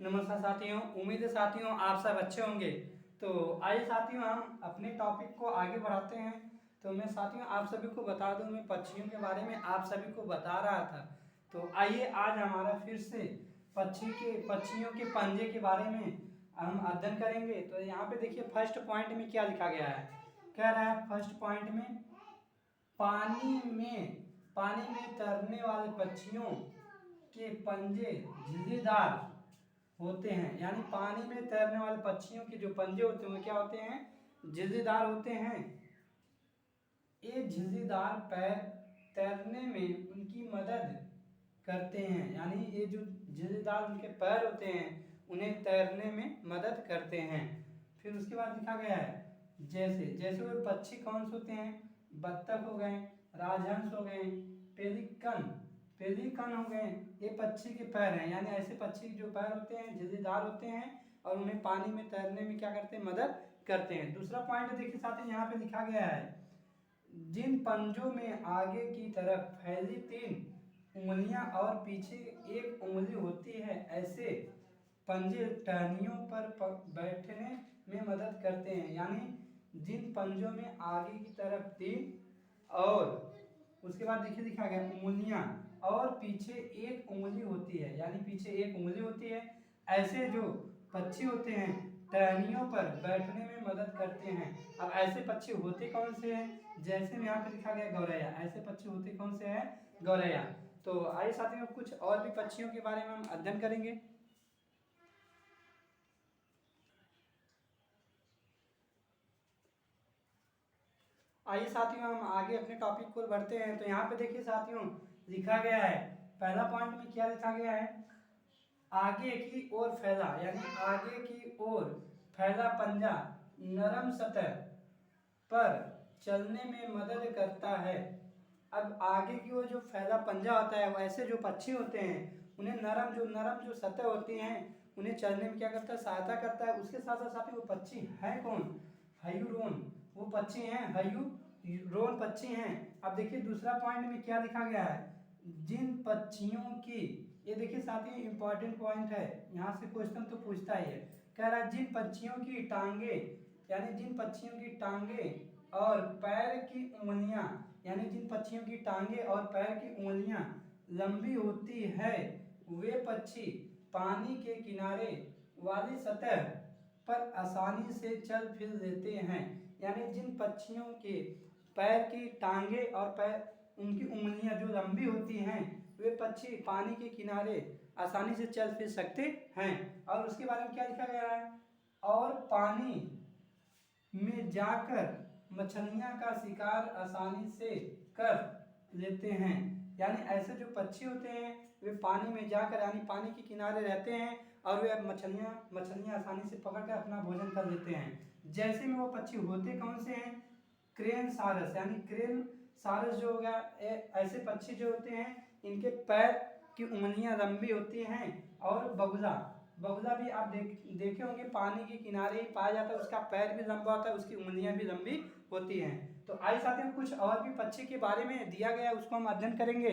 नमस्कार साथियों, उम्मीद है साथियों आप सब अच्छे होंगे। तो आइए साथियों हम अपने टॉपिक को आगे बढ़ाते हैं। तो मैं साथियों आप सभी को बता दूं, मैं पक्षियों के बारे में आप सभी को बता रहा था। तो आइए आज हमारा फिर से पक्षियों के पंजे के बारे में हम अध्ययन करेंगे। तो यहाँ पे देखिए फर्स्ट पॉइंट में क्या लिखा गया है। कह रहा है फर्स्ट पॉइंट में पानी में तैरने वाले पक्षियों के पंजे झिल्लीदार होते हैं। यानी पानी में तैरने वाले पक्षियों के जो पंजे होते हैं वो क्या होते हैं, झिल्लीदार होते हैं। ये झिल्लीदार पैर तैरने में उनकी मदद करते हैं। यानी ये जो झिल्लीदार उनके पैर होते हैं उन्हें तैरने में मदद करते हैं। फिर उसके बाद लिखा गया है जैसे जैसे वो पक्षी कौन से होते हैं, बत्तख हो गए, राजहंस हो गए, पेलिकन पेलिकन हो गए, ये पक्षी के पैर हैं। यानी ऐसे पक्षी के जो पैर होते हैं झिल्लीदार होते हैं और उन्हें पानी में तैरने में क्या करते हैं, मदद करते हैं। दूसरा पॉइंट देखिए साथ ही यहाँ पे लिखा गया है जिन पंजों में आगे की तरफ फैली 3 उंगलियां और पीछे 1 उंगली होती है, ऐसे पंजे टहनियों पर बैठने में मदद करते हैं। यानी जिन पंजों में आगे की तरफ 3 और उसके बाद देखिए लिखा गया उंगलियां और पीछे 1 उंगली होती है, यानी पीछे 1 उंगली होती है, ऐसे जो पक्षी होते हैं टहनियों पर बैठने में मदद करते हैं। अब ऐसे पक्षी होते कौन से हैं, जैसे में यहाँ पे लिखा गया गौरैया, ऐसे पक्षी होते कौन से हैं, गौरैया। तो आइए साथियों कुछ और भी पक्षियों के बारे में हम अध्ययन करेंगे। आइए साथियों हम आगे अपने टॉपिक को बढ़ते हैं। तो यहाँ पे देखिए साथियों लिखा गया है पहला पॉइंट में क्या लिखा गया है, आगे की ओर फैला, यानी आगे की ओर फैला पंजा नरम सतह पर चलने में मदद करता है। अब आगे की ओर जो फैला पंजा होता है वैसे जो पक्षी होते हैं उन्हें नरम जो सतह होती हैं उन्हें चलने में क्या करता है, सहायता करता है। उसके साथ साथ वो पक्षी है कौन, हयूरोन, वो पक्षी हैं हयूरोन पक्षी हैं। अब देखिए दूसरा पॉइंट में क्या लिखा गया है, जिन पक्षियों की, ये देखिए साथ ही इंपॉर्टेंट पॉइंट है, यहाँ से क्वेश्चन तो पूछता ही है। कह रहा है जिन पक्षियों की टांगे, यानी जिन पक्षियों की टांगे और पैर की उंगलियां, यानी जिन पक्षियों की टांगे और पैर की उंगलियां लंबी होती है वे पक्षी पानी के किनारे वाली सतह पर आसानी से चल फिर लेते हैं। यानी जिन पक्षियों के पैर की टांगे और पैर उनकी उंगलियां जो लंबी होती हैं वे पक्षी पानी के किनारे आसानी से चल फिर सकते हैं। और उसके बारे में क्या लिखा गया है, और पानी में जाकर मछलियां का शिकार आसानी से कर लेते हैं। यानी ऐसे जो पक्षी होते हैं वे पानी में जाकर यानी पानी के किनारे रहते हैं और वे मछलियां आसानी से पकड़कर अपना भोजन कर लेते हैं। जैसे में वो पक्षी होते कौन से हैं, क्रेन सारस, यानी क्रेन सारस जो हो गया, ऐसे पक्षी जो होते हैं इनके पैर की उंगलियां लंबी होती हैं। और बगुला, बगुला भी आप देखे होंगे पानी के किनारे ही पाया जाता है, उसका पैर भी लंबा होता है, उसकी उंगलियां भी लंबी होती हैं। तो आइए साथियों कुछ और भी पक्षी के बारे में दिया गया है उसको हम अध्ययन करेंगे।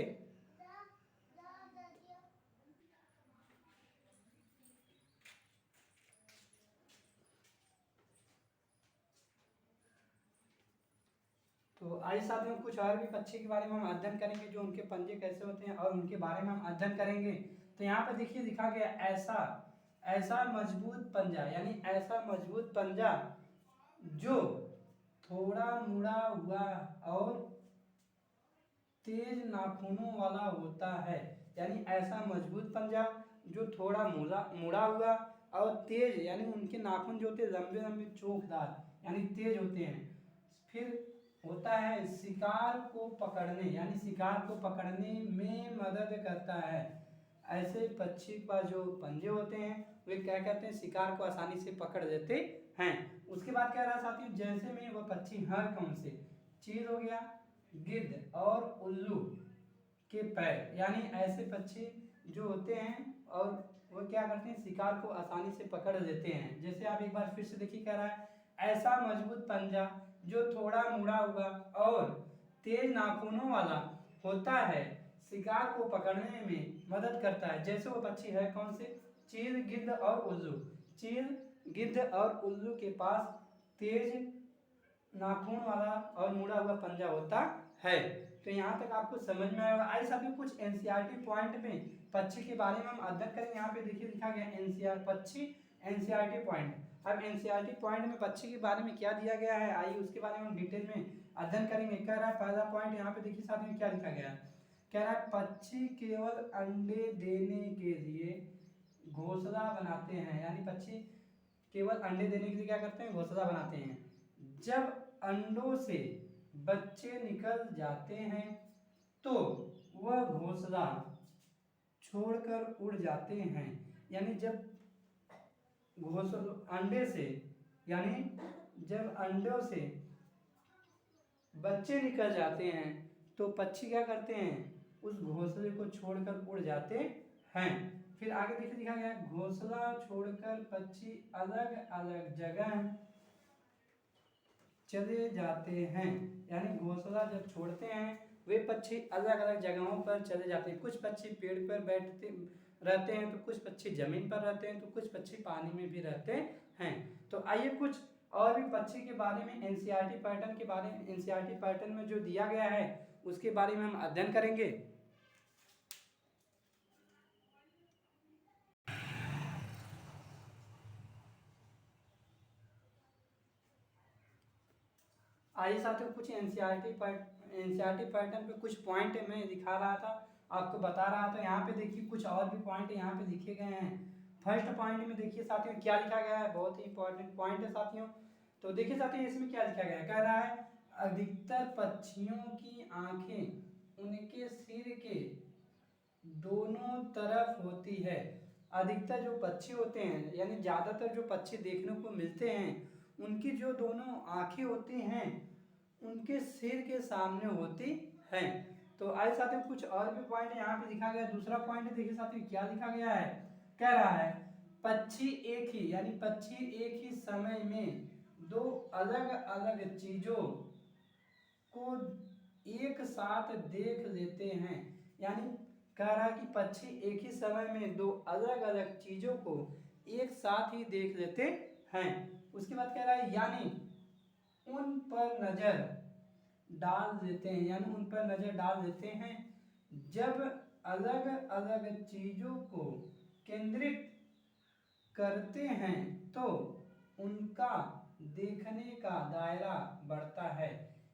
तो आइए साथियों कुछ और भी पक्षी के बारे में हम अध्ययन करेंगे, जो उनके पंजे कैसे होते हैं और उनके बारे में हम अध्ययन करेंगे। तो यहाँ पर देखिए लिखा गया ऐसा ऐसा मजबूत पंजा, यानी ऐसा मजबूत पंजा जो थोड़ा मुड़ा हुआ और तेज नाखूनों वाला होता है। यानी ऐसा मजबूत पंजा जो थोड़ा मुड़ा हुआ और तेज, यानी उनके नाखून जो होते हैं लंबे लंबे चोखदार यानी तेज होते हैं। फिर होता है शिकार को पकड़ने, यानी शिकार को पकड़ने में मदद करता है। ऐसे पक्षी का जो पंजे होते हैं वे क्या कहते हैं, शिकार को आसानी से पकड़ लेते हैं। उसके बाद कह रहा है साथियों जैसे में वह पक्षी हैं कौन से, चील हो गया, गिद्ध और उल्लू के पैर, यानी ऐसे पक्षी जो होते हैं और वो क्या करते हैं, शिकार को आसानी से पकड़ लेते हैं। जैसे आप एक बार फिर से देखिए कह रहा है ऐसा मजबूत पंजा जो थोड़ा मुड़ा हुआ और तेज नाखूनों वाला होता है, शिकार को पकड़ने में मदद करता है। जैसे वो पक्षी है कौन से, चील, गिद्ध और उल्लू। चील, गिद्ध और उल्लू के पास तेज नाखून वाला और मुड़ा हुआ पंजा होता है। तो यहाँ तक आपको समझ में आएगा। आइए साथियों कुछ एनसीईआरटी पॉइंट में पक्षी के बारे में हम अध्ययन करेंगे। यहाँ पे देखिए लिखा गया एनसीईआरटी पक्षी एनसीईआरटी पॉइंट। अब एनसीईआरटी पॉइंट में पक्षी के बारे में क्या दिया गया है, आइए उसके बारे में हम डिटेल में अध्ययन करेंगे। कह रहा है पहला पॉइंट यहाँ पे देखिए साथियों क्या लिखा गया है। कह रहा है पक्षी केवल अंडे देने के लिए घोंसला बनाते हैं, यानी पक्षी केवल अंडे देने के लिए क्या करते हैं, घोंसला बनाते हैं। जब अंडों से बच्चे निकल जाते हैं तो वह घोंसला छोड़कर उड़ जाते हैं। यानी जब घोंसला अंडे से, यानी जब अंडों से बच्चे निकल जाते हैं तो पक्षी क्या करते हैं, उस घोंसले को छोड़कर उड़ जाते हैं। फिर आगे देखिए लिखा गया घोंसला छोड़कर पक्षी अलग अलग जगह चले जाते हैं। यानी घोंसला जब छोड़ते हैं वे पक्षी अलग अलग जगहों पर चले जाते हैं। कुछ पक्षी पेड़ पर बैठते रहते हैं, तो कुछ पक्षी जमीन पर रहते हैं, तो कुछ पक्षी पानी में भी रहते हैं। तो आइए कुछ और भी पक्षी के बारे में एनसीईआरटी पैटर्न के बारे में, एनसीईआरटी पैटर्न में जो दिया गया है उसके बारे में हम अध्ययन करेंगे। आइए साथियों कुछ एनसीईआरटी पैटर्न पे कुछ पॉइंट मैं दिखा रहा था, आपको बता रहा था। यहाँ पे देखिए कुछ और भी पॉइंट यहाँ पे लिखे गए हैं। फर्स्ट पॉइंट में देखिए साथियों क्या लिखा गया है, बहुत ही इंपॉर्टेंट पॉइंट है साथियों। तो देखिए साथियों इसमें क्या लिखा गया है, कह रहा है अधिकतर पक्षियों की आंखें उनके सिर के दोनों तरफ होती है। अधिकतर जो पक्षी होते हैं, यानी ज़्यादातर जो पक्षी देखने को मिलते हैं, उनकी जो दोनों आंखें होती हैं उनके सिर के सामने होती हैं। तो आइए साथियों कुछ और भी पॉइंट यहाँ पे लिखा गया है। दूसरा पॉइंट देखिए साथियों क्या लिखा गया है, कह रहा है पक्षी एक ही, यानी पक्षी एक ही समय में दो अलग अलग चीजों को एक साथ देख लेते हैं। यानी कह रहा है कि पक्षी एक ही समय में दो अलग अलग चीजों को एक साथ ही देख लेते हैं। उसके बाद कह रहा है यानी उन पर नजर डाल देते हैं, यानी उन पर नजर डाल देते हैं। जब अलग अलग चीजों को केंद्रित करते हैं तो उनका देखने का दायरा बढ़ता है।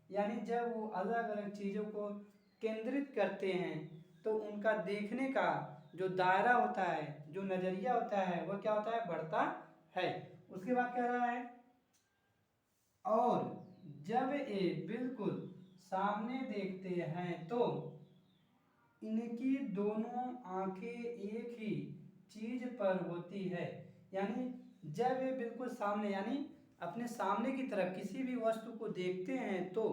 यानी जब वो अलग अलग चीजों को केंद्रित करते हैं तो उनका देखने का जो दायरा होता है, जो नजरिया होता है, वो क्या होता है, बढ़ता है। उसके बाद कह रहा है और जब ये बिल्कुल सामने देखते हैं तो इनकी दोनों आंखें एक ही चीज पर होती है। यानी जब ये बिल्कुल सामने, यानी अपने सामने की तरफ किसी भी वस्तु को देखते हैं तो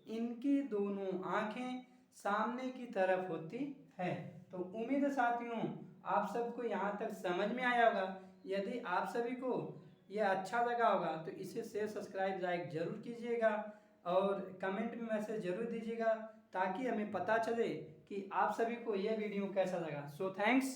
इनकी दोनों आंखें सामने की तरफ होती है। तो उम्मीद है साथियों आप सबको यहाँ तक समझ में आया होगा। यदि आप सभी को यह अच्छा लगा होगा तो इसे शेयर, सब्सक्राइब, लाइक जरूर कीजिएगा और कमेंट में मैसेज जरूर दीजिएगा ताकि हमें पता चले कि आप सभी को यह वीडियो कैसा लगा। So thanks.